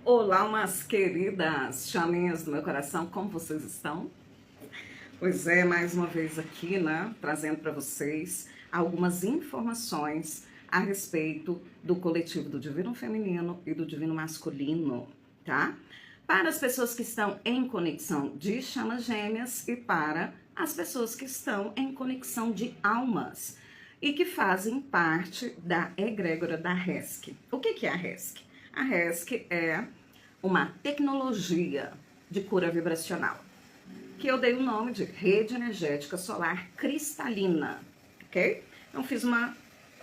Olá, umas queridas chaminhas do meu coração, como vocês estão? Pois é, mais uma vez aqui, né, trazendo para vocês algumas informações a respeito do coletivo do Divino Feminino e do Divino Masculino, tá? Para as pessoas que estão em conexão de chamas gêmeas e para as pessoas que estão em conexão de almas e que fazem parte da egrégora da RESC. O que é a RESC? A RESC é uma tecnologia de cura vibracional, que eu dei o nome de Rede Energética Solar Cristalina, ok? Então fiz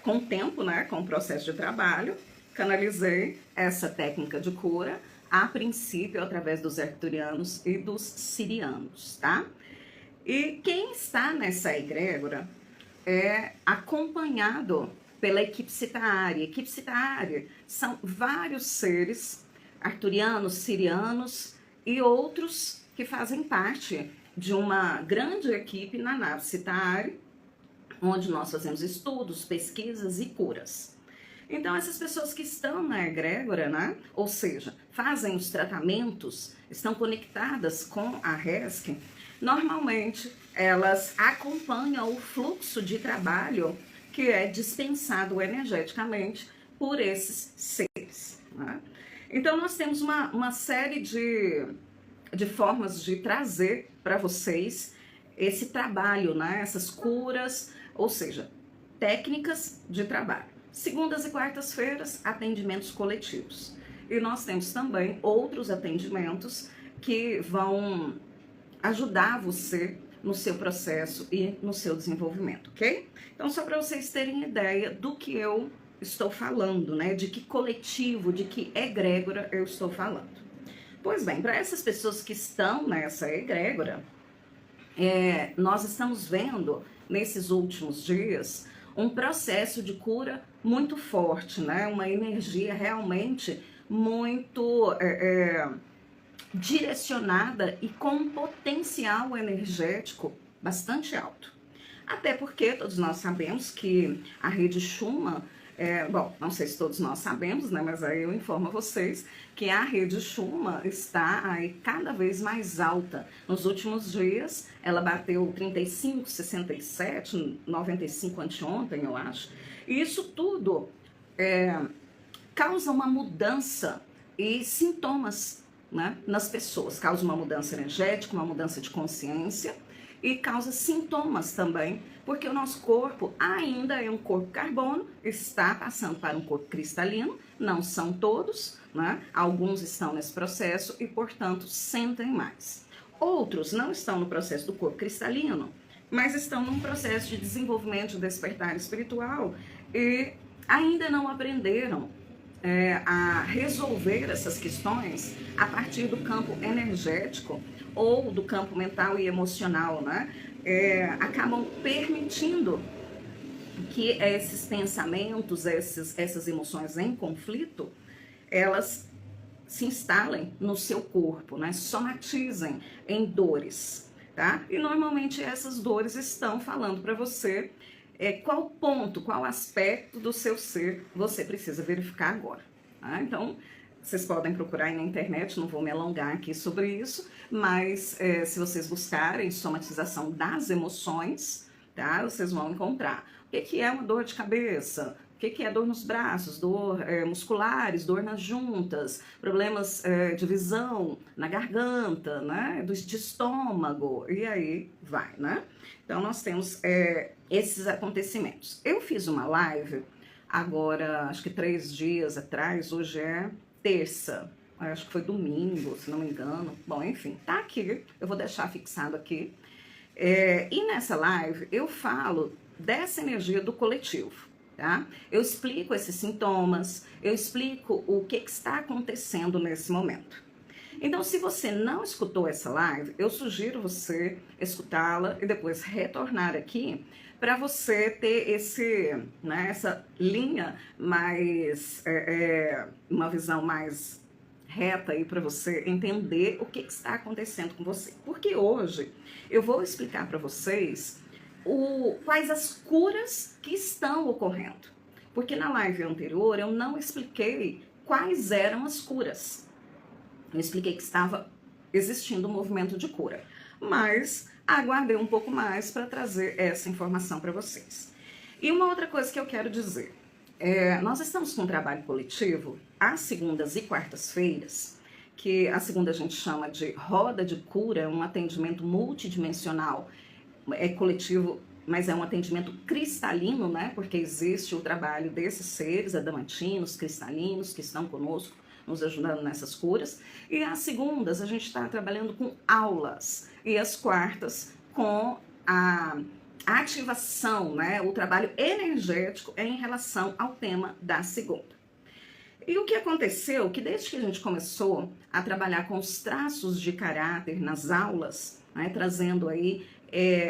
com o tempo, né, com o processo de trabalho, canalizei essa técnica de cura, a princípio através dos arcturianos e dos sirianos, tá? E quem está nessa egrégora é acompanhado pela equipe Citaária. Equipe Citaária são vários seres arcturianos, sirianos e outros que fazem parte de uma grande equipe na nave Citaária, onde nós fazemos estudos, pesquisas e curas. Então, essas pessoas que estão na egrégora, né, ou seja, fazem os tratamentos, estão conectadas com a RESC, normalmente elas acompanham o fluxo de trabalho que é dispensado energeticamente por esses seres, né? Então, nós temos uma série de formas de trazer para vocês esse trabalho, né? Essas curas, ou seja, técnicas de trabalho. Segundas e quartas-feiras, atendimentos coletivos. E nós temos também outros atendimentos que vão ajudar você no seu processo e no seu desenvolvimento, ok? Então, só para vocês terem ideia do que eu estou falando, né? De que coletivo, de que egrégora eu estou falando. Pois bem, para essas pessoas que estão nessa egrégora, nós estamos vendo nesses últimos dias um processo de cura muito forte, né? Uma energia realmente muito direcionada e com um potencial energético bastante alto. Até porque todos nós sabemos que a rede Schumann, bom, não sei se todos nós sabemos, né, mas aí eu informo a vocês que a rede Schumann está aí cada vez mais alta. Nos últimos dias, ela bateu 35, 67, 95 anteontem, eu acho. E isso tudo causa uma mudança e sintomas, né, nas pessoas. Causa uma mudança energética, uma mudança de consciência e causa sintomas também, porque o nosso corpo ainda é um corpo carbono, está passando para um corpo cristalino, não são todos, né? Alguns estão nesse processo e, portanto, sentem mais. Outros não estão no processo do corpo cristalino, mas estão num processo de desenvolvimento, de despertar espiritual e ainda não aprenderam a resolver essas questões a partir do campo energético ou do campo mental e emocional, né? Acabam permitindo que esses pensamentos, essas emoções em conflito, elas se instalem no seu corpo, né? Somatizem em dores, tá? E normalmente essas dores estão falando para você qual ponto, qual aspecto do seu ser você precisa verificar agora, tá? Então, vocês podem procurar aí na internet, não vou me alongar aqui sobre isso, mas se vocês buscarem somatização das emoções, tá? Vocês vão encontrar. O que é uma dor de cabeça? O que é dor nos braços, dor musculares, dor nas juntas, problemas de visão, na garganta, né? De estômago, e aí vai, né? Então, nós temos esses acontecimentos. Eu fiz uma live agora, acho que 3 dias atrás, hoje é terça, acho que foi domingo, se não me engano. Bom, enfim, tá aqui, eu vou deixar fixado aqui. E nessa live eu falo dessa energia do coletivo, tá? Eu explico esses sintomas, eu explico o que está acontecendo nesse momento. Então, se você não escutou essa live, eu sugiro você escutá-la e depois retornar aqui para você ter essa linha mais, uma visão mais reta aí para você entender o que está acontecendo com você. Porque hoje eu vou explicar para vocês quais as curas que estão ocorrendo. Porque na live anterior eu não expliquei quais eram as curas. Eu expliquei que estava existindo um movimento de cura, mas aguardei um pouco mais para trazer essa informação para vocês. E uma outra coisa que eu quero dizer, nós estamos com um trabalho coletivo às segundas e quartas-feiras, que a segunda a gente chama de roda de cura, um atendimento multidimensional, coletivo, mas é um atendimento cristalino, né? Porque existe o trabalho desses seres adamantinos, cristalinos, que estão conosco, nos ajudando nessas curas. E às segundas a gente está trabalhando com aulas, e às quartas com a ativação, né? O trabalho energético em relação ao tema da segunda. E o que aconteceu, que desde que a gente começou a trabalhar com os traços de caráter nas aulas, né, trazendo aí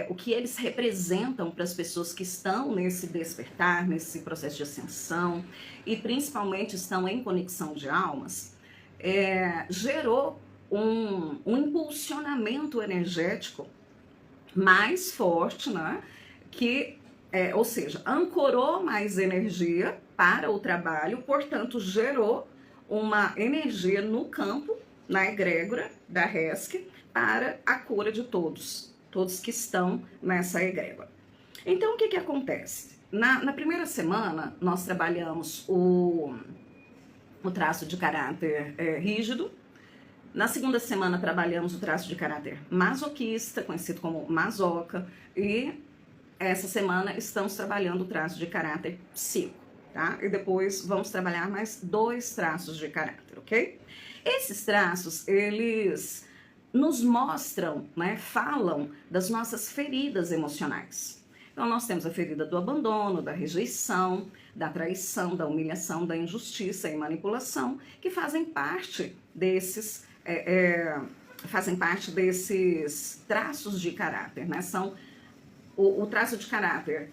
o que eles representam para as pessoas que estão nesse despertar, nesse processo de ascensão, e principalmente estão em conexão de almas, gerou um impulsionamento energético mais forte, né, ou seja, ancorou mais energia para o trabalho, portanto, gerou uma energia no campo, na egrégora da RESC, para a cura de todos que estão nessa egrégora. Então, o que acontece? Na primeira semana, nós trabalhamos o traço de caráter rígido. Na segunda semana, trabalhamos o traço de caráter masoquista, conhecido como masoca, e essa semana estamos trabalhando o traço de caráter psico, tá? E depois vamos trabalhar mais 2 traços de caráter, ok? Esses traços, eles nos mostram, né, falam das nossas feridas emocionais. Então, nós temos a ferida do abandono, da rejeição, da traição, da humilhação, da injustiça e manipulação, que fazem parte desses traços de caráter, né? São o traço de caráter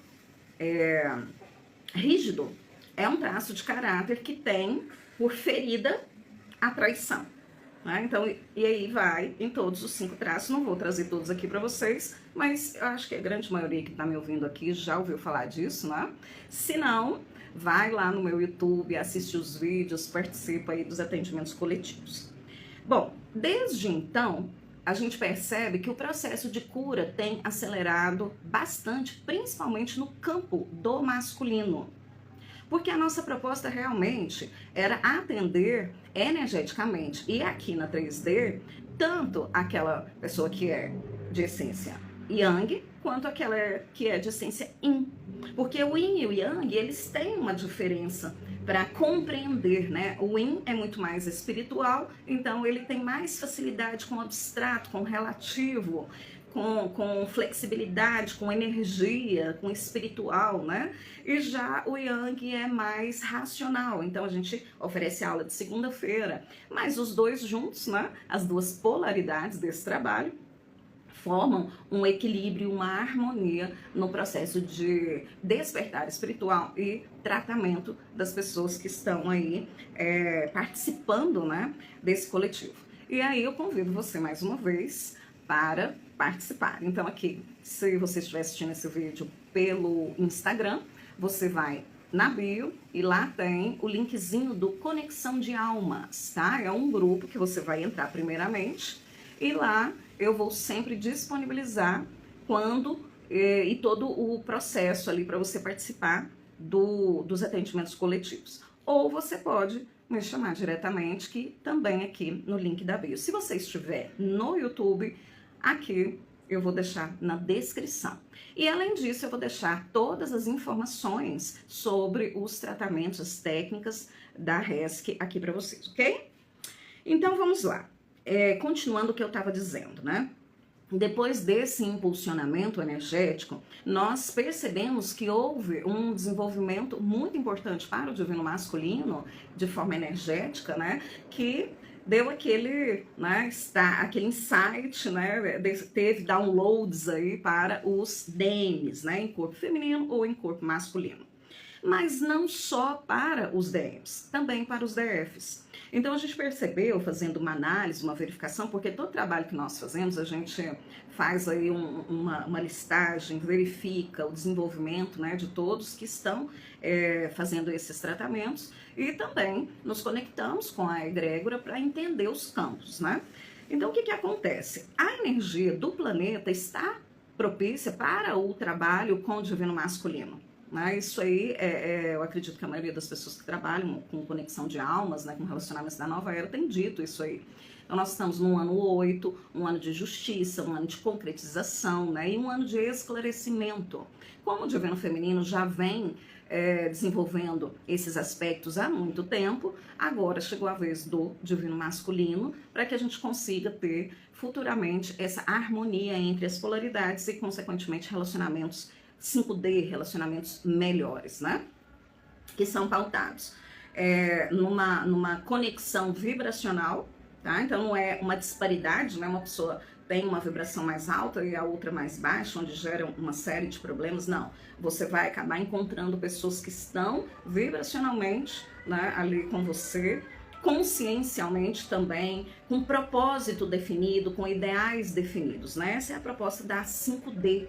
rígido é um traço de caráter que tem por ferida a traição. Né? Então, e aí vai em todos os 5 traços, não vou trazer todos aqui para vocês, mas eu acho que a grande maioria que está me ouvindo aqui já ouviu falar disso, né? Se não, vai lá no meu YouTube, assiste os vídeos, participa aí dos atendimentos coletivos. Bom, desde então, a gente percebe que o processo de cura tem acelerado bastante, principalmente no campo do masculino. Porque a nossa proposta realmente era atender energeticamente, e aqui na 3D, tanto aquela pessoa que é de essência Yang, quanto aquela que é de essência Yin. Porque o Yin e o Yang, eles têm uma diferença para compreender, né? O Yin é muito mais espiritual, então ele tem mais facilidade com o abstrato, com o relativo, com flexibilidade, com energia, com espiritual, né? E já o Yang é mais racional, então a gente oferece aula de segunda-feira, mas os dois juntos, né? As duas polaridades desse trabalho formam um equilíbrio, uma harmonia no processo de despertar espiritual e tratamento das pessoas que estão aí participando, né, desse coletivo. E aí eu convido você mais uma vez para participar. Então aqui, se você estiver assistindo esse vídeo pelo Instagram, você vai na bio e lá tem o linkzinho do Conexão de Almas, tá? É um grupo que você vai entrar primeiramente e lá eu vou sempre disponibilizar quando e todo o processo ali para você participar dos atendimentos coletivos. Ou você pode me chamar diretamente, que também aqui no link da bio. Se você estiver no YouTube, aqui eu vou deixar na descrição. E além disso, eu vou deixar todas as informações sobre os tratamentos, as técnicas da RESC aqui para vocês, ok? Então vamos lá. Continuando o que eu estava dizendo, né? Depois desse impulsionamento energético, nós percebemos que houve um desenvolvimento muito importante para o divino masculino, de forma energética, né? Que deu aquele insight, né? Teve downloads aí para os DMs, né? Em corpo feminino ou em corpo masculino. mas não só para os DMs, também para os DFs. Então a gente percebeu, fazendo uma análise, uma verificação, porque todo trabalho que nós fazemos, a gente faz aí uma listagem, verifica o desenvolvimento, né, de todos que estão fazendo esses tratamentos e também nos conectamos com a egrégora para entender os campos, né? Então o que acontece? A energia do planeta está propícia para o trabalho com o divino masculino. Né? Isso aí, eu acredito que a maioria das pessoas que trabalham com conexão de almas, né, com relacionamentos da nova era, tem dito isso aí. Então nós estamos no ano 8, um ano de justiça, um ano de concretização, né, e um ano de esclarecimento. Como o divino feminino já vem desenvolvendo esses aspectos há muito tempo, agora chegou a vez do divino masculino para que a gente consiga ter futuramente essa harmonia entre as polaridades e, consequentemente, relacionamentos 5D, relacionamentos melhores, né? Que são pautados numa conexão vibracional, tá? Então não é uma disparidade, né? Uma pessoa tem uma vibração mais alta e a outra mais baixa, onde gera uma série de problemas, não. Você vai acabar encontrando pessoas que estão vibracionalmente, né, ali com você, consciencialmente também, com propósito definido, com ideais definidos, né? Essa é a proposta da 5D.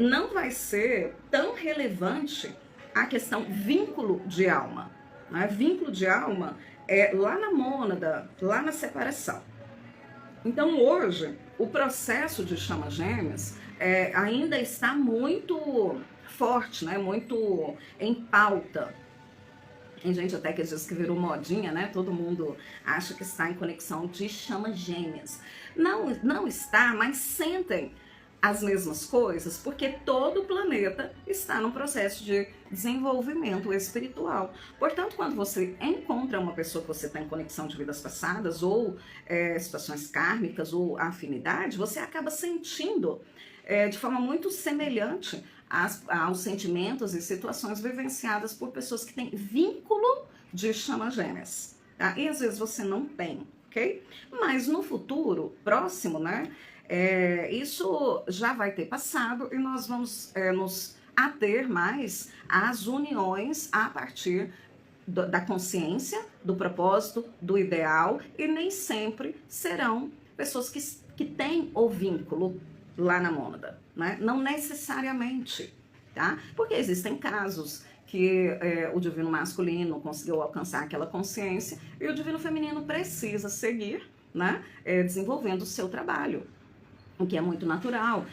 Não vai ser tão relevante a questão vínculo de alma, né? Vínculo de alma é lá na mônada, lá na separação. Então hoje, o processo de chamas gêmeas ainda está muito forte, né? Muito em pauta. Tem gente até que diz que virou modinha, né? Todo mundo acha que está em conexão de chamas gêmeas. Não está, mas sentem as mesmas coisas, porque todo o planeta está num processo de desenvolvimento espiritual. Portanto, quando você encontra uma pessoa que você tem conexão de vidas passadas, ou situações kármicas, ou afinidade, você acaba sentindo de forma muito semelhante aos sentimentos e situações vivenciadas por pessoas que têm vínculo de chamas gêmeas. Tá? E às vezes você não tem, ok? Mas no futuro próximo, né? Isso já vai ter passado e nós vamos nos ater mais às uniões a partir da consciência, do propósito, do ideal, e nem sempre serão pessoas que têm o vínculo lá na mônada, né? Não necessariamente, tá? Porque existem casos que o divino masculino conseguiu alcançar aquela consciência e o divino feminino precisa seguir, né, desenvolvendo o seu trabalho, o que é muito natural.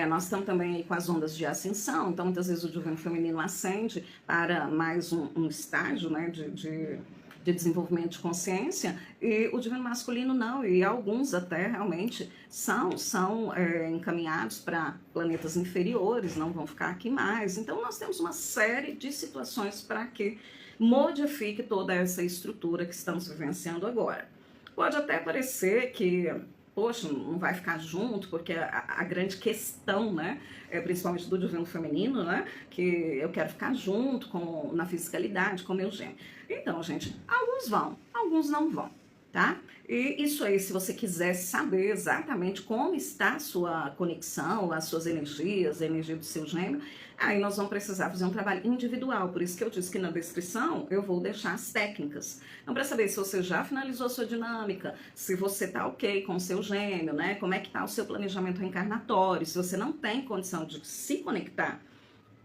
Nós estamos também aí com as ondas de ascensão, então muitas vezes o divino feminino ascende para mais um estágio, né, de desenvolvimento de consciência, e o divino masculino não, e alguns até realmente são encaminhados para planetas inferiores, não vão ficar aqui mais. Então nós temos uma série de situações para que modifique toda essa estrutura que estamos vivenciando agora. Pode até parecer que poxa, não vai ficar junto, porque a grande questão, né, principalmente do divino feminino, né, que eu quero ficar junto na fisicalidade, com meu gêmeo. Então, gente, alguns vão, alguns não vão, tá? E isso aí, se você quiser saber exatamente como está a sua conexão, as suas energias, a energia do seu gêmeo, aí nós vamos precisar fazer um trabalho individual. Por isso que eu disse que na descrição eu vou deixar as técnicas. Então, para saber se você já finalizou a sua dinâmica, se você tá ok com o seu gêmeo, né? Como é que tá o seu planejamento reencarnatório, se você não tem condição de se conectar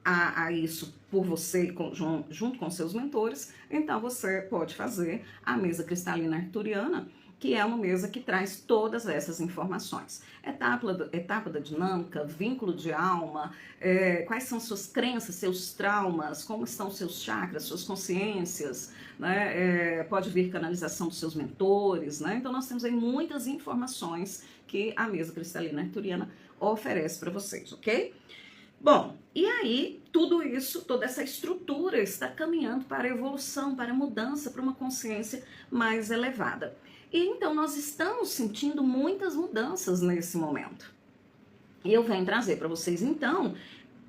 a isso por você, junto com seus mentores, então você pode fazer a mesa cristalina arturiana, que é uma mesa que traz todas essas informações. Etapa da dinâmica, vínculo de alma, quais são suas crenças, seus traumas, como estão seus chakras, suas consciências, né? Pode vir canalização dos seus mentores, né? Então nós temos aí muitas informações que a mesa cristalina arturiana oferece para vocês, ok? Bom, e aí tudo isso, toda essa estrutura está caminhando para a evolução, para a mudança, para uma consciência mais elevada. E então nós estamos sentindo muitas mudanças nesse momento. E eu venho trazer para vocês então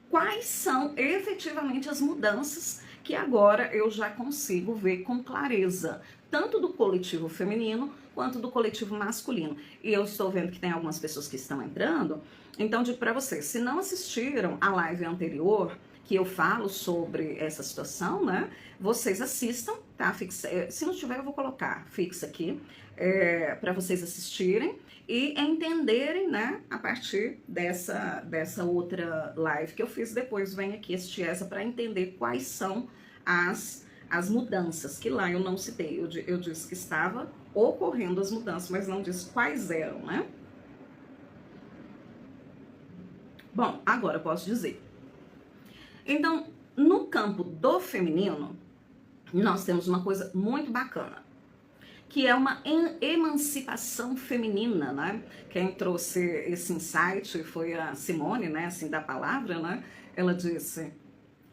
quais são efetivamente as mudanças que agora eu já consigo ver com clareza, tanto do coletivo feminino quanto do coletivo masculino. E eu estou vendo que tem algumas pessoas que estão entrando, então digo para vocês, se não assistiram a live anterior, que eu falo sobre essa situação, né? Vocês assistam, tá? Se não tiver, eu vou colocar fixa aqui, para vocês assistirem e entenderem, né? A partir dessa outra live que eu fiz, depois vem aqui assistir essa para entender quais são as mudanças, que lá eu não citei. Eu disse que estava ocorrendo as mudanças, mas não disse quais eram, né? Bom, agora eu posso dizer. Então, no campo do feminino, nós temos uma coisa muito bacana, que é uma emancipação feminina, né? Quem trouxe esse insight foi a Simone, né? Assim, da palavra, né? Ela disse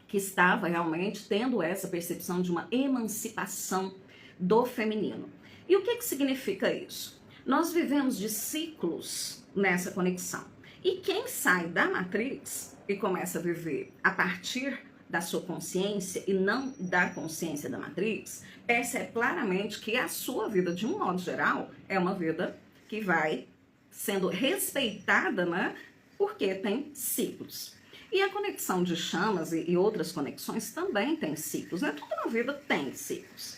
que estava realmente tendo essa percepção de uma emancipação do feminino. E o que significa isso? Nós vivemos de ciclos nessa conexão. E quem sai da Matrix e começa a viver a partir da sua consciência e não da consciência da Matrix, percebe claramente que a sua vida, de um modo geral, é uma vida que vai sendo respeitada, né? Porque tem ciclos. E a conexão de chamas e outras conexões também tem ciclos, né? Tudo na vida tem ciclos.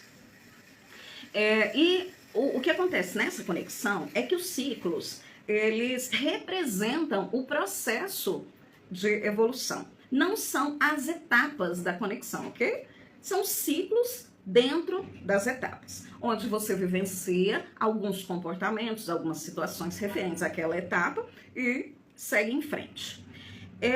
E o que acontece nessa conexão é que os ciclos, eles representam o processo de evolução. Não são as etapas da conexão, ok? São ciclos dentro das etapas, onde você vivencia alguns comportamentos, algumas situações referentes àquela etapa e segue em frente.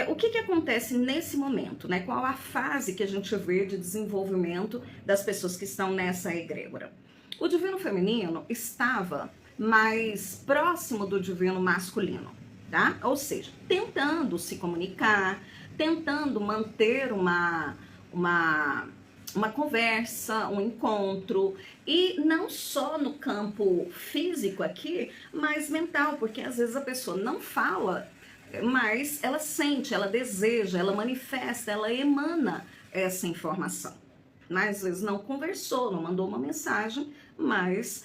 O que acontece nesse momento, né? Qual a fase que a gente vê de desenvolvimento das pessoas que estão nessa egrégora? O divino feminino estava mais próximo do divino masculino, tá? Ou seja, tentando se comunicar, tentando manter uma conversa, um encontro, e não só no campo físico aqui, mas mental, porque às vezes a pessoa não fala, mas ela sente, ela deseja, ela manifesta, ela emana essa informação. Mas às vezes não conversou, não mandou uma mensagem, mas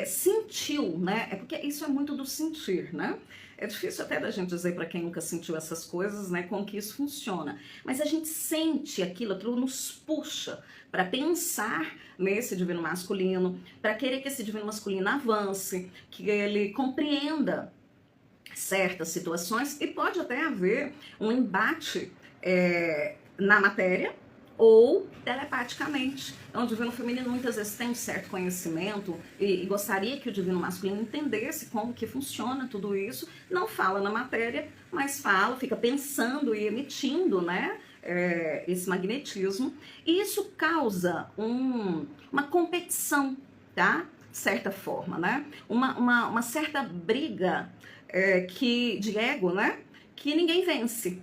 sentiu, né? Porque isso é muito do sentir, né? É difícil até da gente dizer para quem nunca sentiu essas coisas, né, como que isso funciona. Mas a gente sente aquilo nos puxa para pensar nesse divino masculino, para querer que esse divino masculino avance, que ele compreenda certas situações, e pode até haver um embate na matéria, ou telepaticamente. Então, o divino feminino muitas vezes tem um certo conhecimento e gostaria que o divino masculino entendesse como que funciona tudo isso. Não fala na matéria, mas fala, fica pensando e emitindo, né, esse magnetismo. E isso causa uma competição, tá? De certa forma, né? Uma certa briga de ego, né? Que ninguém vence.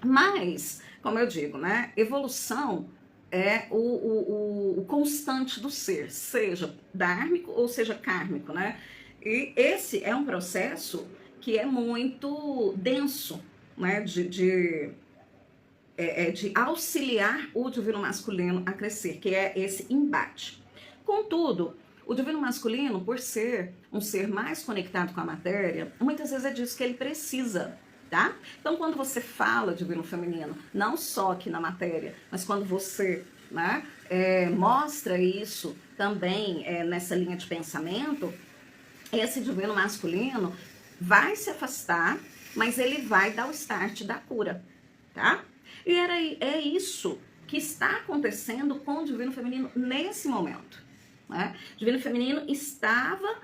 Mas, como eu digo, né, evolução é o constante do ser, seja dármico ou seja kármico, né? E esse é um processo que é muito denso, né, de auxiliar o divino masculino a crescer, que é esse embate. Contudo, o divino masculino, por ser um ser mais conectado com a matéria, muitas vezes é disso que ele precisa. Tá? Então, quando você fala divino feminino, não só aqui na matéria, mas quando você, né, mostra isso também nessa linha de pensamento, esse divino masculino vai se afastar, mas ele vai dar o start da cura, tá? E é isso que está acontecendo com o divino feminino nesse momento, né? O divino feminino estava,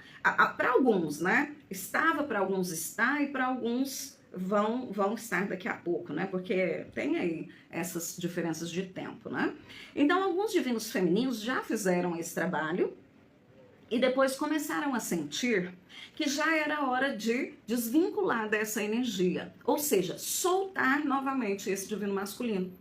para alguns, né? Estava, para alguns está, e para alguns vão estar daqui a pouco, né? Porque tem aí essas diferenças de tempo, né? Então, alguns divinos femininos já fizeram esse trabalho e depois começaram a sentir que já era hora de desvincular dessa energia, ou seja, soltar novamente esse divino masculino.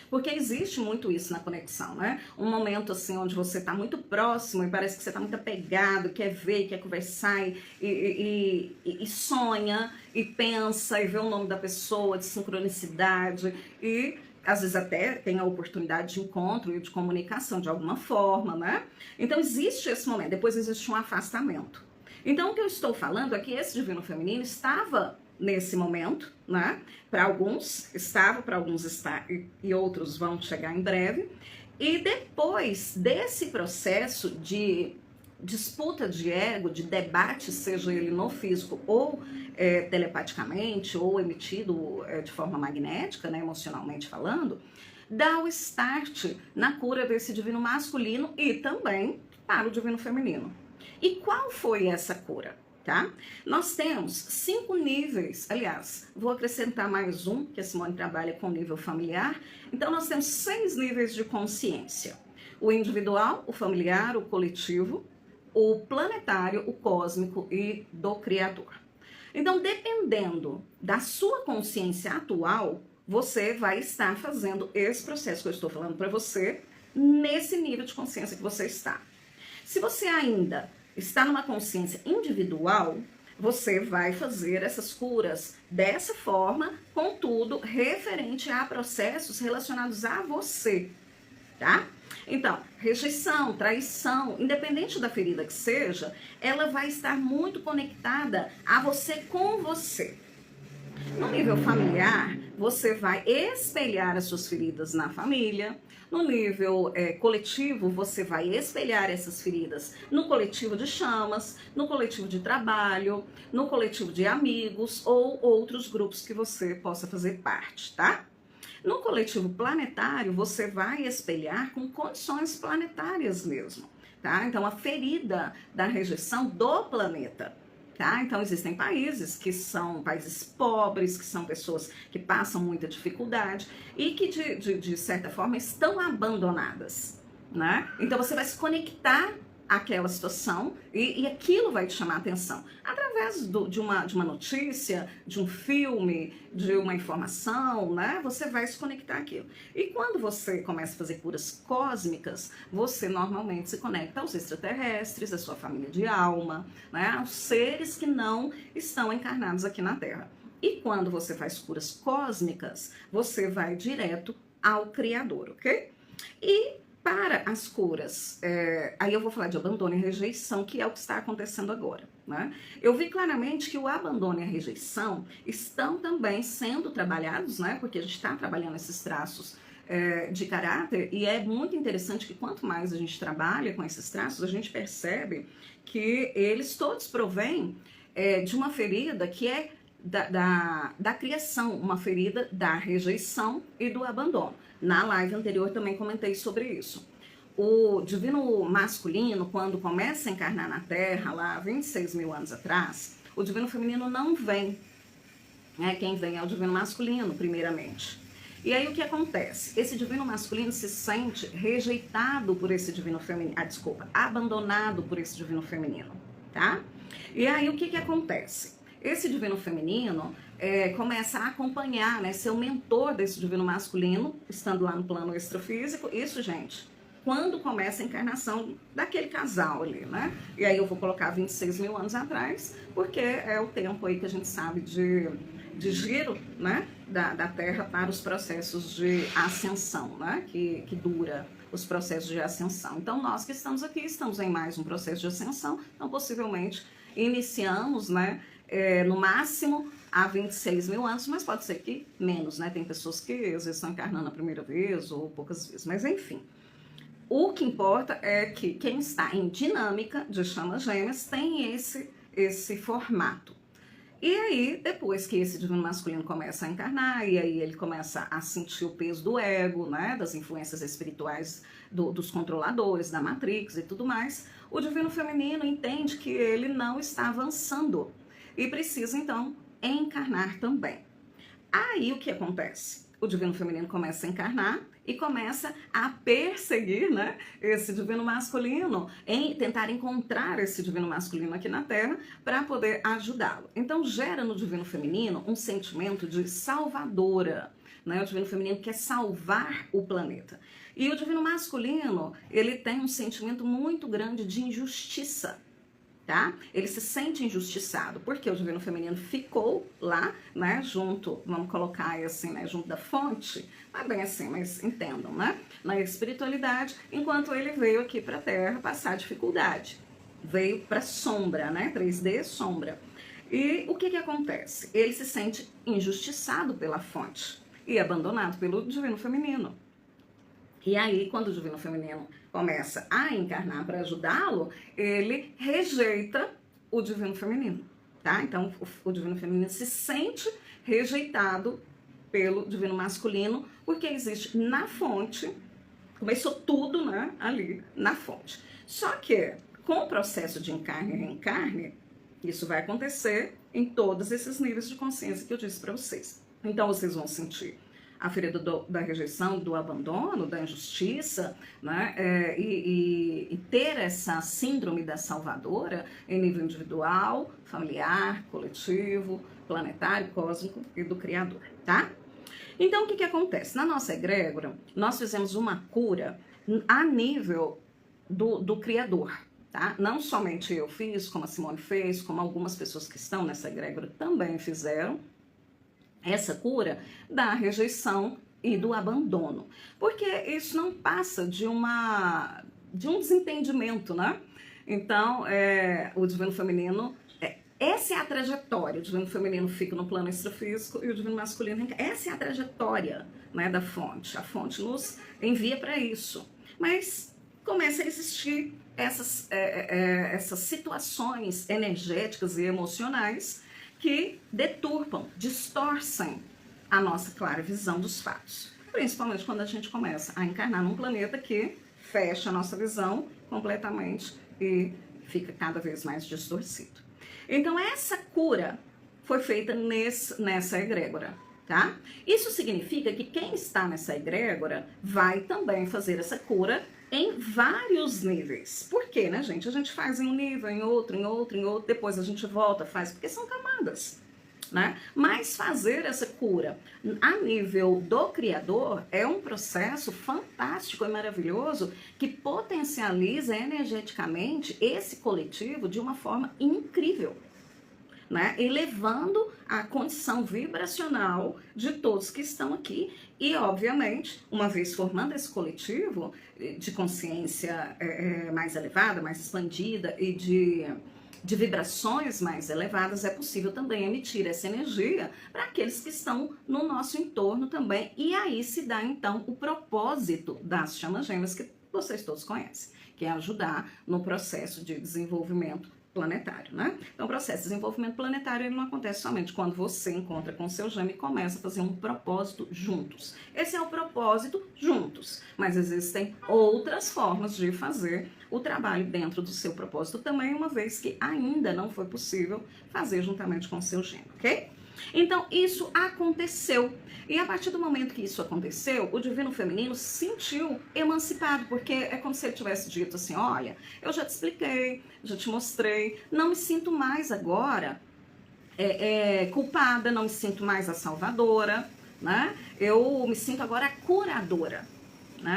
Porque existe muito isso na conexão, né? Um momento assim onde você está muito próximo e parece que você está muito apegado, quer ver, quer conversar e sonha e pensa e vê o nome da pessoa, de sincronicidade, e às vezes até tem a oportunidade de encontro e de comunicação de alguma forma, né? Então existe esse momento, depois existe um afastamento. Então o que eu estou falando é que esse divino feminino estava nesse momento, né? Para alguns estava, para alguns está e outros vão chegar em breve. E depois desse processo de disputa de ego, de debate, seja ele no físico ou telepaticamente, ou emitido de forma magnética, né, emocionalmente falando, dá o start na cura desse divino masculino e também para o divino feminino. E qual foi essa cura? Tá? Nós temos 5 níveis, aliás, vou acrescentar mais um, que a Simone trabalha com nível familiar. Então nós temos 6 níveis de consciência: o individual, o familiar, o coletivo, o planetário, o cósmico e do criador. Então, dependendo da sua consciência atual, você vai estar fazendo esse processo que eu estou falando para você nesse nível de consciência que você está. Se você ainda está numa consciência individual, você vai fazer essas curas dessa forma, contudo, referente a processos relacionados a você, tá? Então, rejeição, traição, independente da ferida que seja, ela vai estar muito conectada a você com você. No nível familiar, você vai espelhar as suas feridas na família. No nível coletivo, você vai espelhar essas feridas no coletivo de chamas, no coletivo de trabalho, no coletivo de amigos ou outros grupos que você possa fazer parte, tá? No coletivo planetário, você vai espelhar com condições planetárias mesmo, tá? Então, a ferida da rejeição do planeta. Tá? Então, existem países que são países pobres, que são pessoas que passam muita dificuldade e que, de certa forma, estão abandonadas, né? Então, você vai se conectar àquela situação e aquilo vai te chamar a atenção. Através de uma notícia, de um filme, de uma informação, né? Você vai se conectar àquilo. E quando você começa a fazer curas cósmicas, você normalmente se conecta aos extraterrestres, à sua família de alma, né? Aos seres que não estão encarnados aqui na Terra. E quando você faz curas cósmicas, você vai direto ao Criador, ok? E para as curas, aí eu vou falar de abandono e rejeição, que é o que está acontecendo agora, né? Eu vi claramente que o abandono e a rejeição estão também sendo trabalhados, né? Porque a gente está trabalhando esses traços de caráter, e é muito interessante que quanto mais a gente trabalha com esses traços, a gente percebe que eles todos provêm de uma ferida que é da criação, uma ferida da rejeição e do abandono. Na live anterior também comentei sobre isso. O divino masculino, quando começa a encarnar na Terra, lá 26 mil anos atrás, o divino feminino não vem. Quem vem é o divino masculino, primeiramente. E aí o que acontece? Esse divino masculino se sente rejeitado por esse divino feminino, abandonado por esse divino feminino, tá? E aí o que acontece? Esse divino feminino começa a acompanhar, né, ser o mentor desse divino masculino, estando lá no plano extrafísico. Isso, gente, quando começa a encarnação daquele casal ali, né? E aí eu vou colocar 26 mil anos atrás, porque é o tempo aí que a gente sabe de giro, né, da Terra para os processos de ascensão, né, que dura os processos de ascensão. Então, nós que estamos aqui, estamos em mais um processo de ascensão, então possivelmente iniciamos, né, no máximo há 26 mil anos, mas pode ser que menos, né? Tem pessoas que às vezes estão encarnando a primeira vez ou poucas vezes, mas enfim. O que importa é que quem está em dinâmica de chamas gêmeas tem esse formato. E aí, depois que esse divino masculino começa a encarnar, e aí ele começa a sentir o peso do ego, né? Das influências espirituais dos controladores, da Matrix e tudo mais, o divino feminino entende que ele não está avançando e precisa, então, encarnar também. Aí, o que acontece? O divino feminino começa a encarnar e começa a perseguir, né, esse divino masculino, em tentar encontrar esse divino masculino aqui na Terra para poder ajudá-lo. Então, gera no divino feminino um sentimento de salvadora, né? O divino feminino quer salvar o planeta. E o divino masculino, ele tem um sentimento muito grande de injustiça. Tá? Ele se sente injustiçado, porque o divino feminino ficou lá, né, junto, vamos colocar assim, né, junto da fonte, não é bem assim, mas entendam, né, na espiritualidade, enquanto ele veio aqui para a Terra passar dificuldade, veio para sombra, né, 3D sombra. E o que que acontece? Ele se sente injustiçado pela fonte e abandonado pelo divino feminino. E aí, quando o divino feminino começa a encarnar para ajudá-lo, ele rejeita o divino feminino, tá? Então, o divino feminino se sente rejeitado pelo divino masculino, porque existe na fonte, começou tudo, né, ali na fonte. Só que, com o processo de encarne e reencarne, isso vai acontecer em todos esses níveis de consciência que eu disse para vocês. Então, vocês vão sentir a ferida da rejeição, do abandono, da injustiça, né? E ter essa síndrome da salvadora em nível individual, familiar, coletivo, planetário, cósmico e do Criador, tá? Então, o que que acontece? Na nossa egrégora, nós fizemos uma cura a nível do Criador, tá? Não somente eu fiz, como a Simone fez, como algumas pessoas que estão nessa egrégora também fizeram, essa cura da rejeição e do abandono. Porque isso não passa de um desentendimento, né? Então, o divino feminino, essa é a trajetória. O divino feminino fica no plano extrafísico e o divino masculino, essa é a trajetória, né, da fonte. A fonte nos envia para isso. Mas começa a existir essas situações energéticas e emocionais que deturpam, distorcem a nossa clara visão dos fatos. Principalmente quando a gente começa a encarnar num planeta que fecha a nossa visão completamente e fica cada vez mais distorcido. Então, essa cura foi feita nessa egrégora, tá? Isso significa que quem está nessa egrégora vai também fazer essa cura em vários níveis. Por quê, né, gente? A gente faz em um nível, em outro, em outro, em outro, depois a gente volta, faz, porque são camadas, né? Mas fazer essa cura a nível do Criador é um processo fantástico e maravilhoso que potencializa energeticamente esse coletivo de uma forma incrível, né? Elevando a condição vibracional de todos que estão aqui e, obviamente, uma vez formando esse coletivo de consciência mais elevada, mais expandida e de vibrações mais elevadas, é possível também emitir essa energia para aqueles que estão no nosso entorno também. E aí se dá, então, o propósito das chamas gêmeas que vocês todos conhecem, que é ajudar no processo de desenvolvimento planetário, né? Então, o processo de desenvolvimento planetário ele não acontece somente quando você encontra com o seu gêmeo e começa a fazer um propósito juntos. Esse é o propósito juntos, mas existem outras formas de fazer o trabalho dentro do seu propósito também, uma vez que ainda não foi possível fazer juntamente com o seu gêmeo, ok? Então, isso aconteceu. E a partir do momento que isso aconteceu, o divino feminino se sentiu emancipado, porque é como se ele tivesse dito assim, olha, eu já te expliquei, já te mostrei, não me sinto mais agora culpada, não me sinto mais a salvadora, né? Eu me sinto agora a curadora.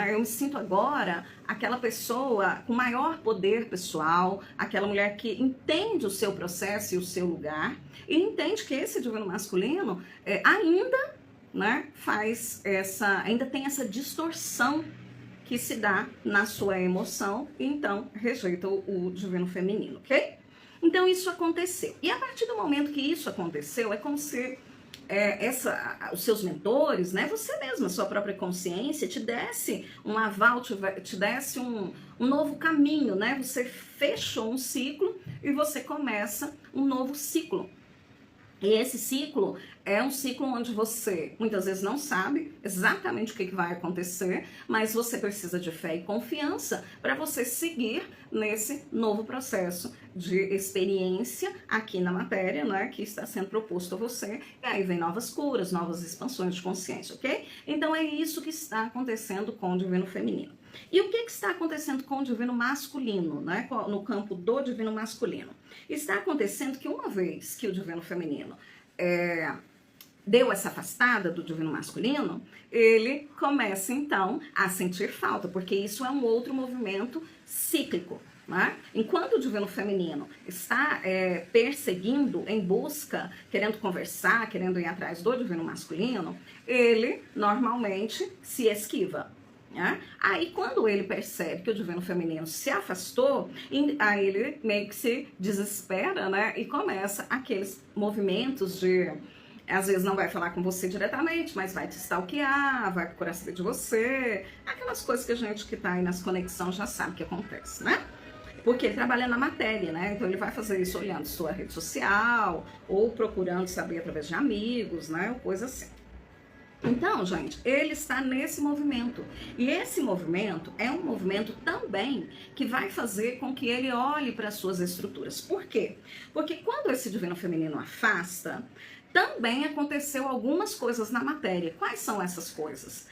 Eu me sinto agora aquela pessoa com maior poder pessoal, aquela mulher que entende o seu processo e o seu lugar e entende que esse divino masculino ainda, né, ainda tem essa distorção que se dá na sua emoção e então rejeita o divino feminino, ok? Então isso aconteceu. E a partir do momento que isso aconteceu, é como se os seus mentores, né, você mesma, sua própria consciência, te desse um aval, te desse um novo caminho, né? Você fechou um ciclo e você começa um novo ciclo. E esse ciclo é um ciclo onde você muitas vezes não sabe exatamente o que vai acontecer, mas você precisa de fé e confiança para você seguir nesse novo processo de experiência aqui na matéria, né, que está sendo proposto a você. E aí vem novas curas, novas expansões de consciência, ok? Então é isso que está acontecendo com o divino feminino. E o que está acontecendo com o divino masculino, né, no campo do divino masculino? Está acontecendo que uma vez que o divino feminino deu essa afastada do divino masculino, ele começa então a sentir falta, porque isso é um outro movimento cíclico, né? Enquanto o divino feminino está perseguindo, em busca, querendo conversar, querendo ir atrás do divino masculino, ele normalmente se esquiva. né? Aí quando ele percebe que o divino feminino se afastou, aí ele meio que se desespera, né? E começa aqueles movimentos de, às vezes não vai falar com você diretamente, mas vai te stalkear, vai procurar saber de você, aquelas coisas que a gente que tá aí nas conexões já sabe que acontece, né? Porque ele trabalha na matéria, né? Então ele vai fazer isso olhando sua rede social ou procurando saber através de amigos, né? Ou coisa assim. Então, gente, ele está nesse movimento. E esse movimento é um movimento também que vai fazer com que ele olhe para as suas estruturas. Por quê? Porque quando esse divino feminino afasta, também aconteceu algumas coisas na matéria. Quais são essas coisas?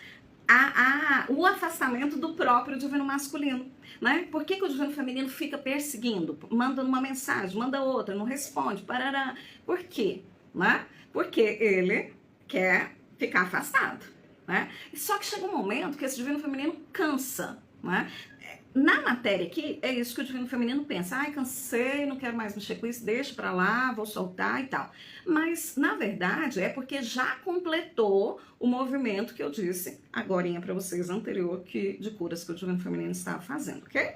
O afastamento do próprio divino masculino, né? Por que o divino feminino fica perseguindo? Manda uma mensagem, manda outra, não responde, parará. Por quê? Né? Porque ele quer ficar afastado, né? Só que chega um momento que esse divino feminino cansa, né? Na matéria aqui, é isso que o divino feminino pensa. Ai, cansei, não quero mais mexer com isso, deixa pra lá, vou soltar e tal. Mas, na verdade, é porque já completou o movimento que eu disse agorinha pra vocês anterior, de curas que o divino feminino estava fazendo, ok?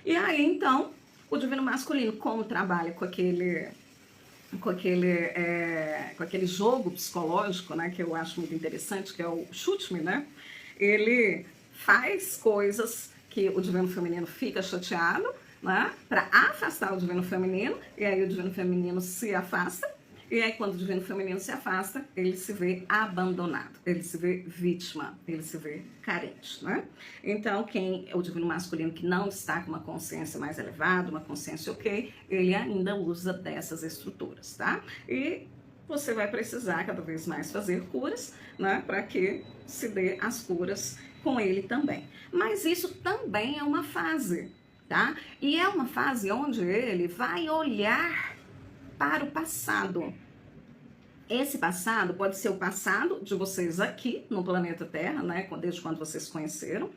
E aí, então, o divino masculino, como trabalha com aquele jogo psicológico, né, que eu acho muito interessante, que é o chute-me, né? Ele faz coisas que o divino feminino fica chateado, né, para afastar o divino feminino, e aí o divino feminino se afasta, e aí quando o divino feminino se afasta, ele se vê abandonado, ele se vê vítima, ele se vê carente, né? Então, o divino masculino que não está com uma consciência mais elevada, uma consciência ok, ele ainda usa dessas estruturas, tá? E você vai precisar cada vez mais fazer curas, né, para que se dê as curas com ele também. Mas isso também é uma fase, tá? E é uma fase onde ele vai olhar para o passado. Esse passado pode ser o passado de vocês aqui no planeta Terra, né, desde quando vocês se conheceram,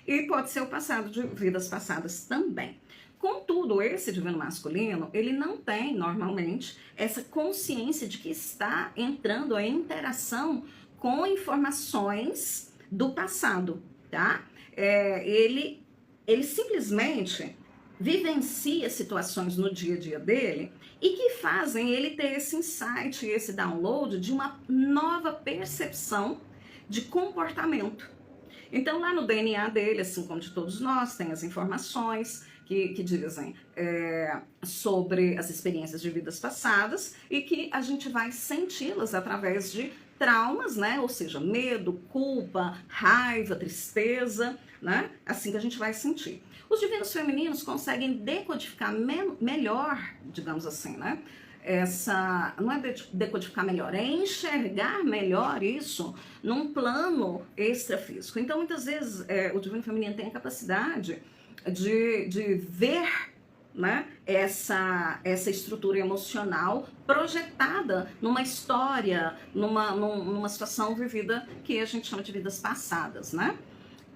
e pode ser o passado de vidas passadas também. Contudo, esse divino masculino, ele não tem, normalmente, essa consciência de que está entrando em interação com informações do passado, tá? Ele simplesmente vivencia situações no dia a dia dele e que fazem ele ter esse insight, esse download de uma nova percepção de comportamento. Então, lá no DNA dele, assim como de todos nós, tem as informações que dizem sobre as experiências de vidas passadas e que a gente vai senti-las através de traumas, né? Ou seja, medo, culpa, raiva, tristeza, né? Assim que a gente vai sentir. Os divinos femininos conseguem decodificar melhor, digamos assim, né? Não é decodificar melhor, é enxergar melhor isso num plano extrafísico. Então, muitas vezes, o divino feminino tem a capacidade de ver, né, essa estrutura emocional projetada numa história, numa situação vivida que a gente chama de vidas passadas, né?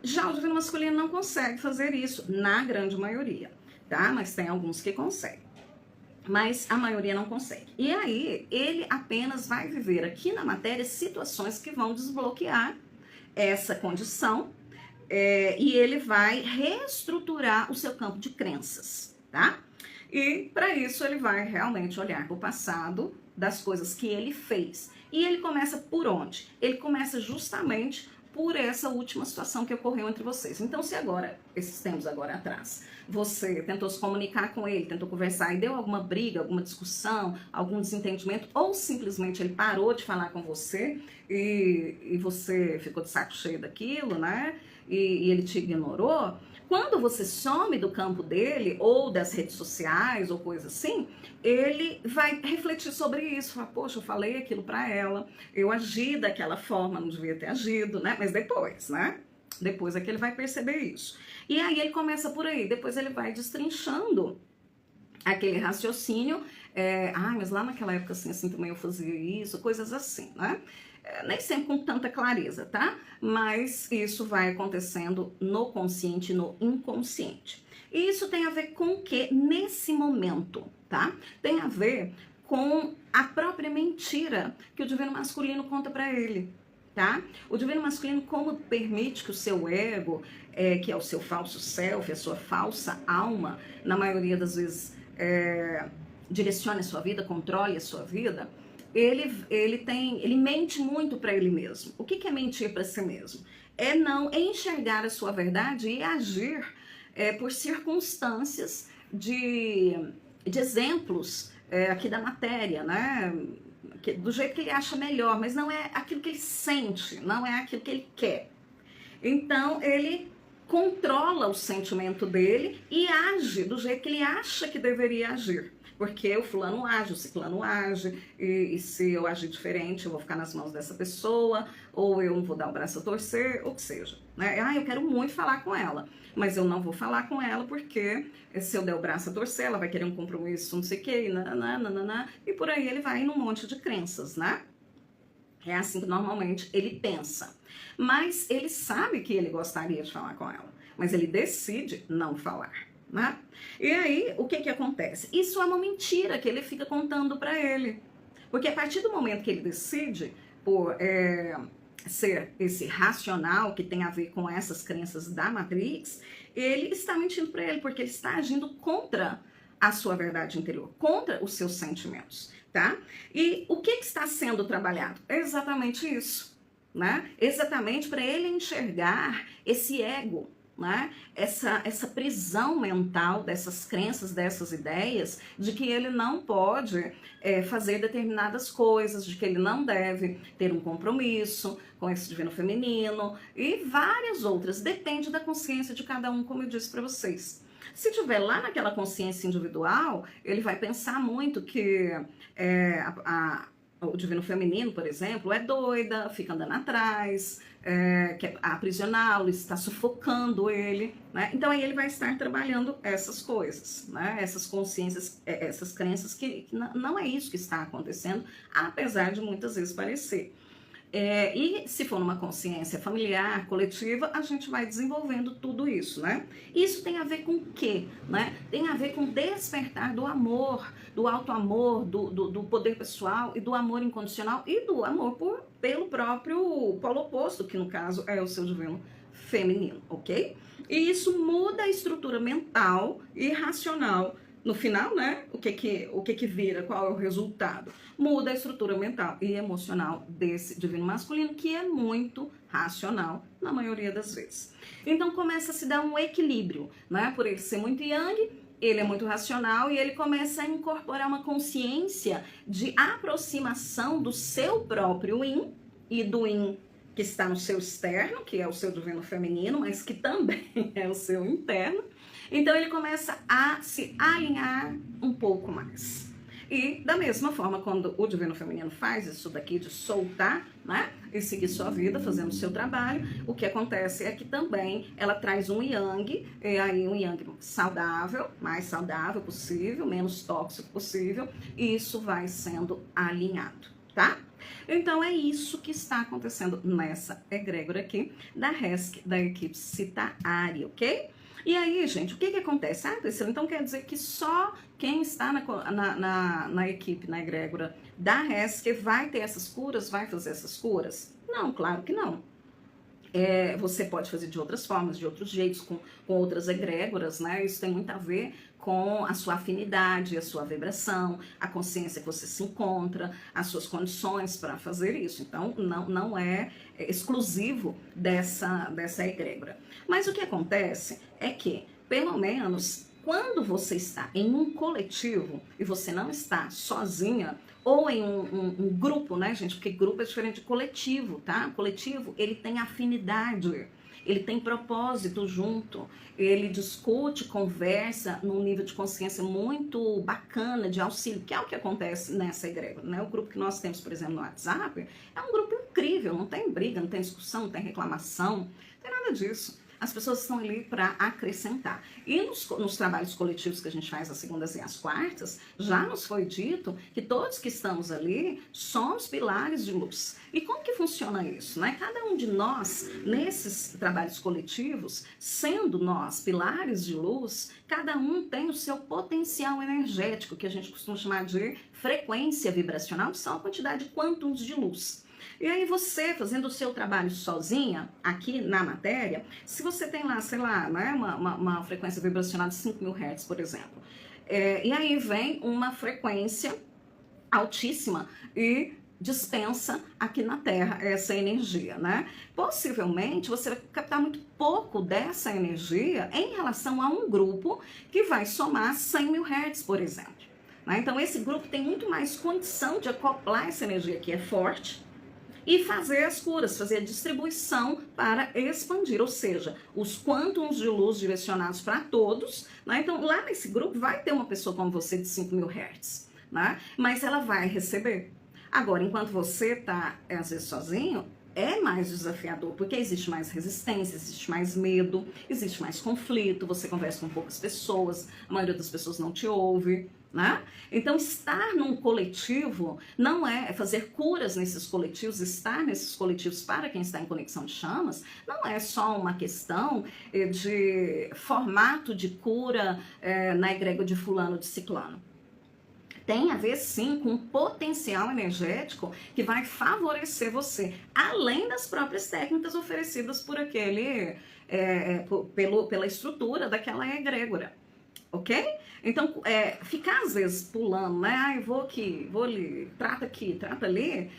Já o divino masculino não consegue fazer isso, na grande maioria, tá? Mas tem alguns que conseguem. Mas a maioria não consegue. E aí, ele apenas vai viver aqui na matéria situações que vão desbloquear essa condição e ele vai reestruturar o seu campo de crenças, tá? E para isso ele vai realmente olhar para o passado das coisas que ele fez. E ele começa por onde? Ele começa justamente por essa última situação que ocorreu entre vocês. Então, se agora, esses tempos agora atrás, você tentou se comunicar com ele, tentou conversar e deu alguma briga, alguma discussão, algum desentendimento, ou simplesmente ele parou de falar com você e você ficou de saco cheio daquilo, né? E ele te ignorou, quando você some do campo dele, ou das redes sociais, ou coisa assim, ele vai refletir sobre isso, falar, poxa, eu falei aquilo pra ela, eu agi daquela forma, não devia ter agido, né? Mas depois, né? Depois é que ele vai perceber isso. E aí ele começa por aí, depois ele vai destrinchando aquele raciocínio, mas lá naquela época assim também eu fazia isso, coisas assim, né? Nem sempre com tanta clareza, tá? Mas isso vai acontecendo no consciente e no inconsciente. E isso tem a ver com o que nesse momento, tá? Tem a ver com a própria mentira que o divino masculino conta pra ele. tá? O divino masculino, como permite que o seu ego, que é o seu falso self, a sua falsa alma, na maioria das vezes, direcione a sua vida, controle a sua vida, ele mente muito para ele mesmo. O que é mentir para si mesmo? É não enxergar a sua verdade e agir por circunstâncias de exemplos aqui da matéria, né? Do jeito que ele acha melhor, mas não é aquilo que ele sente, não é aquilo que ele quer. Então, ele controla o sentimento dele e age do jeito que ele acha que deveria agir. Porque o fulano age, o ciclano age, e se eu agir diferente, eu vou ficar nas mãos dessa pessoa, ou eu não vou dar o braço a torcer, ou que seja. Né? Eu quero muito falar com ela, mas eu não vou falar com ela porque se eu der o braço a torcer, ela vai querer um compromisso, não sei o quê, e por aí ele vai num monte de crenças, né? É assim que normalmente ele pensa. Mas ele sabe que ele gostaria de falar com ela, mas ele decide não falar. Né? E aí, o que acontece? Isso é uma mentira que ele fica contando para ele. Porque a partir do momento que ele decide por ser esse racional que tem a ver com essas crenças da Matrix, ele está mentindo para ele, porque ele está agindo contra a sua verdade interior, contra os seus sentimentos, tá? E o que está sendo trabalhado? É exatamente isso, né? Exatamente para ele enxergar esse ego, né? Essa prisão mental dessas crenças, dessas ideias, de que ele não pode fazer determinadas coisas, de que ele não deve ter um compromisso com esse divino feminino e várias outras. Depende da consciência de cada um, como eu disse para vocês. Se tiver lá naquela consciência individual, ele vai pensar muito que o divino feminino, por exemplo, é doida, fica andando atrás, quer aprisioná-lo, está sufocando ele, né? Então aí ele vai estar trabalhando essas coisas, né? Essas consciências, essas crenças que não é isso que está acontecendo, apesar de muitas vezes parecer. E se for numa consciência familiar, coletiva, a gente vai desenvolvendo tudo isso, né? Isso tem a ver com o quê? Né? Tem a ver com despertar do amor, do auto-amor, do poder pessoal e do amor incondicional e do amor pelo próprio polo oposto, que no caso é o seu divino feminino, ok? E isso muda a estrutura mental e racional. No final, né, o que vira, qual é o resultado? Muda a estrutura mental e emocional desse divino masculino, que é muito racional na maioria das vezes. Então começa a se dar um equilíbrio, né? Por ele ser muito yang, ele é muito racional e ele começa a incorporar uma consciência de aproximação do seu próprio yin e do yin que está no seu externo, que é o seu divino feminino, mas que também é o seu interno. Então ele começa a se alinhar um pouco mais. E da mesma forma, quando o divino feminino faz isso daqui de soltar, né, e seguir sua vida, fazendo o seu trabalho, o que acontece é que também ela traz um yang, e aí um yang saudável, mais saudável possível, menos tóxico possível, e isso vai sendo alinhado, tá? Então é isso que está acontecendo nessa egrégora aqui da RESC, da equipe Citaari, ok? E aí, gente, o que acontece? Priscila, então quer dizer que só quem está na equipe, na egrégora da RESC vai ter essas curas, vai fazer essas curas? Não, claro que não. Você pode fazer de outras formas, de outros jeitos, com outras egrégoras, né? Isso tem muito a ver com a sua afinidade, a sua vibração, a consciência que você se encontra, as suas condições para fazer isso. Então, não é exclusivo dessa egrégora. Mas o que acontece é que, pelo menos, quando você está em um coletivo e você não está sozinha, ou em um grupo, né, gente? Porque grupo é diferente de coletivo, tá? Coletivo, ele tem afinidade, ele tem propósito junto, ele discute, conversa num nível de consciência muito bacana, de auxílio, que é o que acontece nessa egrégora, né? O grupo que nós temos, por exemplo, no WhatsApp, é um grupo incrível, não tem briga, não tem discussão, não tem reclamação, não tem nada disso. As pessoas estão ali para acrescentar. E nos trabalhos coletivos que a gente faz às segundas e às quartas, já nos foi dito que todos que estamos ali somos pilares de luz. E como que funciona isso, né? Cada um de nós, nesses trabalhos coletivos, sendo nós pilares de luz, cada um tem o seu potencial energético, que a gente costuma chamar de frequência vibracional, que são a quantidade de quântons de luz. E aí você, fazendo o seu trabalho sozinha, aqui na matéria, se você tem lá, sei lá, né, uma frequência vibracional de 5.000 Hz, por exemplo, e aí vem uma frequência altíssima e dispensa aqui na Terra essa energia, né? Possivelmente você vai captar muito pouco dessa energia em relação a um grupo que vai somar 100.000 Hz, por exemplo. Né? Então esse grupo tem muito mais condição de acoplar essa energia que é forte e fazer as curas, fazer a distribuição para expandir, ou seja, os quântons de luz direcionados para todos. Né? Então lá nesse grupo vai ter uma pessoa como você de 5.000 Hz, né? Mas ela vai receber. Agora, enquanto você está, às vezes, sozinho, é mais desafiador, porque existe mais resistência, existe mais medo, existe mais conflito, você conversa com poucas pessoas, a maioria das pessoas não te ouve, né? Então, estar num coletivo não é fazer curas nesses coletivos, estar nesses coletivos para quem está em conexão de chamas, não é só uma questão de formato de cura na egrégora de fulano, de ciclano. Tem a ver, sim, com um potencial energético que vai favorecer você, além das próprias técnicas oferecidas por aquele, pela estrutura daquela egrégora, ok? Então, ficar às vezes pulando, né? Ai, vou aqui, vou ali, trata aqui, trata ali.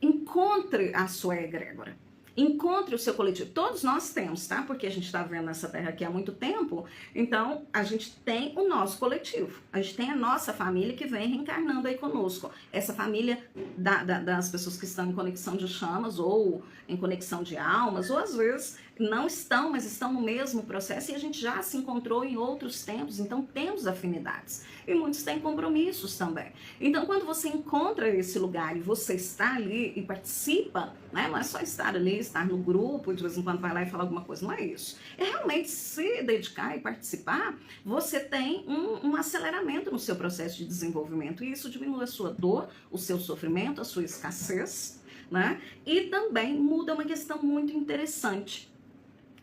Encontre a sua egrégora. Encontre o seu coletivo. Todos nós temos, tá? Porque a gente está vendo essa terra aqui há muito tempo. Então, a gente tem o nosso coletivo. A gente tem a nossa família que vem reencarnando aí conosco. Essa família das pessoas que estão em conexão de chamas ou em conexão de almas, ou às vezes não estão, mas estão no mesmo processo e a gente já se encontrou em outros tempos. Então, temos afinidades. E muitos têm compromissos também. Então, quando você encontra esse lugar e você está ali e participa, né? Não é só estar ali, estar no grupo e de vez em quando vai lá e falar alguma coisa, não é isso. É realmente se dedicar e participar, você tem um aceleramento no seu processo de desenvolvimento e isso diminui a sua dor, o seu sofrimento, a sua escassez, né? E também muda uma questão muito interessante.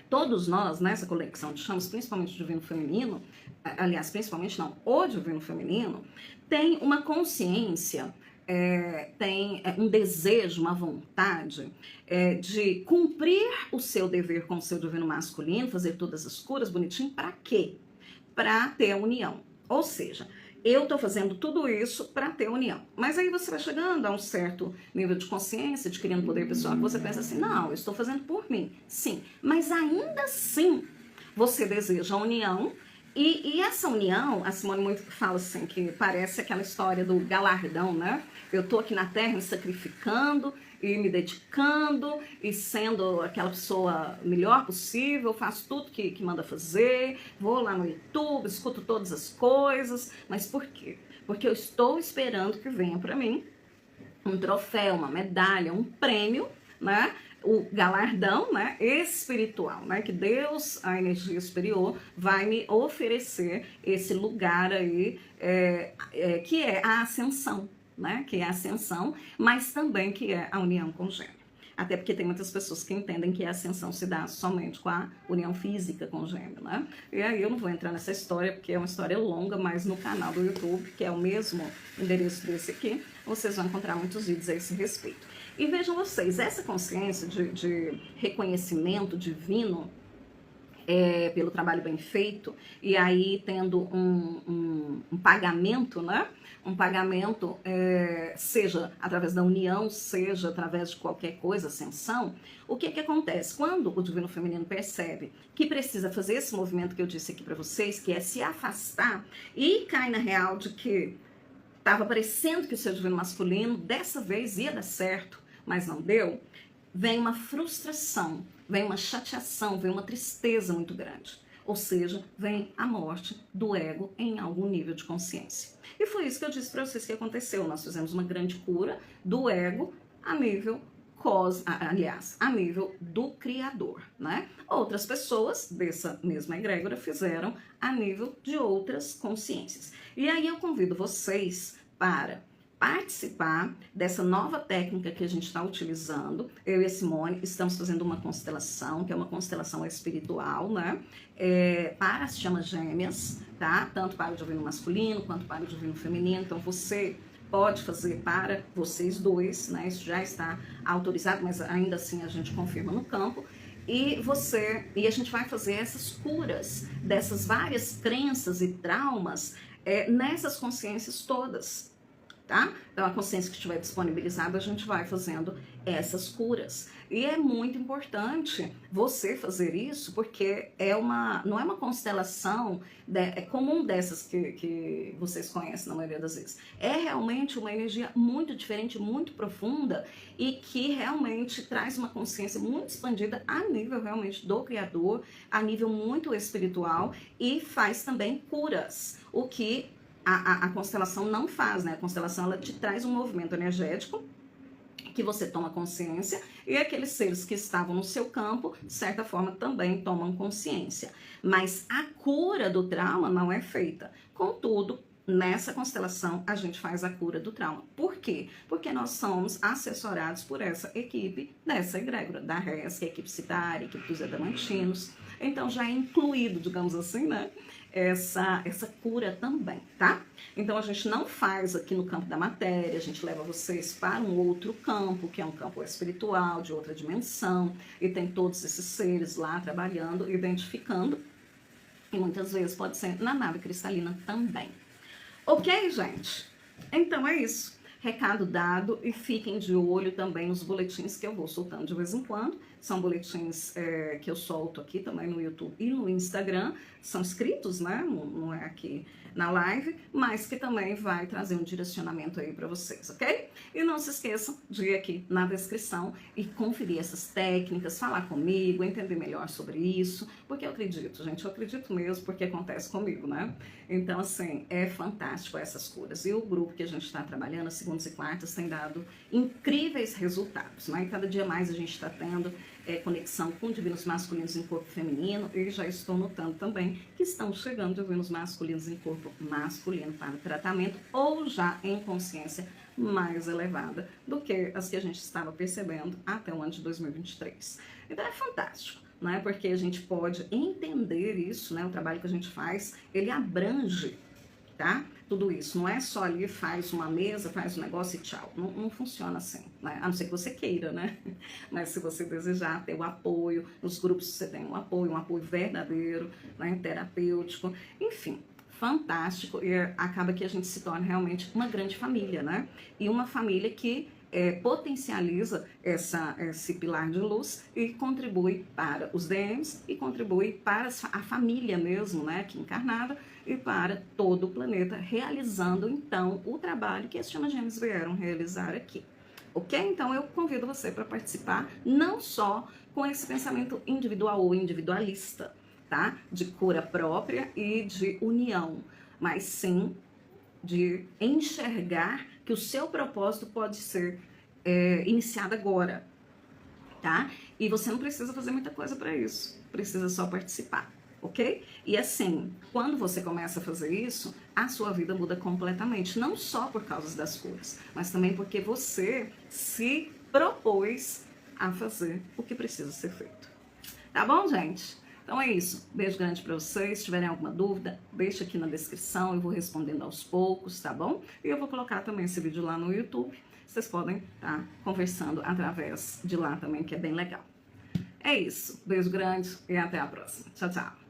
Todos nós, nessa conexão de chamas, principalmente o divino feminino, aliás, principalmente não, o divino feminino, tem uma consciência, tem um desejo, uma vontade de cumprir o seu dever com o seu divino masculino, fazer todas as curas bonitinho, para quê? Para ter a união. Ou seja, eu estou fazendo tudo isso para ter união. Mas aí você vai chegando a um certo nível de consciência, adquirindo poder pessoal, que você pensa assim, não, eu estou fazendo por mim. Sim, mas ainda assim você deseja a união. E essa união, a Simone muito fala assim, que parece aquela história do galardão, né? Eu tô aqui na Terra me sacrificando e me dedicando e sendo aquela pessoa melhor possível, faço tudo que manda fazer, vou lá no YouTube, escuto todas as coisas, mas por quê? Porque eu estou esperando que venha para mim um troféu, uma medalha, um prêmio, né? O galardão, né, espiritual, né, que Deus, a energia superior, vai me oferecer esse lugar aí, que é a ascensão, né, que é a ascensão, mas também que é a união com o gêmeo. Até porque tem muitas pessoas que entendem que a ascensão se dá somente com a união física com o gêmeo, né? E aí eu não vou entrar nessa história, porque é uma história longa, mas no canal do YouTube, que é o mesmo endereço desse aqui, vocês vão encontrar muitos vídeos a esse respeito. E vejam vocês, essa consciência de reconhecimento divino pelo trabalho bem feito, e aí tendo um pagamento, né? Um pagamento, seja através da união, seja através de qualquer coisa, ascensão, o que acontece? Quando o divino feminino percebe que precisa fazer esse movimento que eu disse aqui para vocês, que é se afastar, e cai na real de que estava parecendo que o seu divino masculino dessa vez ia dar certo, mas não deu, vem uma frustração, vem uma chateação, vem uma tristeza muito grande. Ou seja, vem a morte do ego em algum nível de consciência. E foi isso que eu disse para vocês que aconteceu. Nós fizemos uma grande cura do ego a nível a nível do Criador, né? Outras pessoas dessa mesma egrégora fizeram a nível de outras consciências. E aí eu convido vocês para participar dessa nova técnica que a gente está utilizando. Eu e a Simone estamos fazendo uma constelação, que é uma constelação espiritual, né? Para as chamas gêmeas, tá? Tanto para o divino masculino quanto para o divino feminino. Então você pode fazer para vocês dois, né? Isso já está autorizado, mas ainda assim a gente confirma no campo. E a gente vai fazer essas curas dessas várias crenças e traumas nessas consciências todas, tá? Então, a consciência que estiver disponibilizada, a gente vai fazendo essas curas. E é muito importante você fazer isso, porque não é uma constelação comum dessas que vocês conhecem na maioria das vezes. É realmente uma energia muito diferente, muito profunda e que realmente traz uma consciência muito expandida a nível realmente do Criador, a nível muito espiritual e faz também curas, o que a constelação não faz, né? A constelação, ela te traz um movimento energético que você toma consciência e aqueles seres que estavam no seu campo, de certa forma, também tomam consciência. Mas a cura do trauma não é feita. Contudo, nessa constelação, a gente faz a cura do trauma. Por quê? Porque nós somos assessorados por essa equipe dessa egrégora, da RES, a equipe Citária, a equipe dos Adamantinos. Então, já é incluído, digamos assim, né? Essa cura também, tá? Então a gente não faz aqui no campo da matéria, a gente leva vocês para um outro campo, que é um campo espiritual, de outra dimensão, e tem todos esses seres lá trabalhando, identificando, e muitas vezes pode ser na nave cristalina também. Ok, gente? Então é isso. Recado dado, e fiquem de olho também nos boletins que eu vou soltando de vez em quando. São boletins que eu solto aqui também no YouTube e no Instagram. São escritos, né? Não é aqui na live, mas que também vai trazer um direcionamento aí para vocês, ok? E não se esqueçam de ir aqui na descrição e conferir essas técnicas, falar comigo, entender melhor sobre isso, porque eu acredito, gente, eu acredito mesmo porque acontece comigo, né? Então, assim, é fantástico essas curas. E o grupo que a gente está trabalhando, as segundas e quartas, tem dado incríveis resultados, né? E cada dia mais a gente está tendo conexão com divinos masculinos em corpo feminino, e já estou notando também que estão chegando divinos masculinos em corpo masculino para tratamento ou já em consciência mais elevada do que as que a gente estava percebendo até o ano de 2023. Então é fantástico, né? Porque a gente pode entender isso, né? O trabalho que a gente faz, ele abrange, tá? Tudo isso, não é só ali faz uma mesa, faz um negócio e tchau. Não funciona assim, né? A não ser que você queira, né? Mas se você desejar ter o apoio, nos grupos você tem um apoio verdadeiro, né? Terapêutico, enfim, fantástico. E acaba que a gente se torna realmente uma grande família, né? E uma família que potencializa esse pilar de luz e contribui para os DMs e contribui para a família mesmo, né, aqui encarnada, e para todo o planeta, realizando então o trabalho que as chamas gêmeas vieram realizar aqui. Ok? Então eu convido você para participar, não só com esse pensamento individual ou individualista, tá? De cura própria e de união, mas sim de enxergar que o seu propósito pode ser iniciado agora, tá? E você não precisa fazer muita coisa para isso, precisa só participar, ok? E assim, quando você começa a fazer isso, a sua vida muda completamente, não só por causa das curas, mas também porque você se propôs a fazer o que precisa ser feito. Tá bom, gente? Então é isso. Beijo grande para vocês. Se tiverem alguma dúvida, deixa aqui na descrição. Eu vou respondendo aos poucos, tá bom? E eu vou colocar também esse vídeo lá no YouTube. Vocês podem estar conversando através de lá também, que é bem legal. É isso. Beijo grande e até a próxima. Tchau, tchau.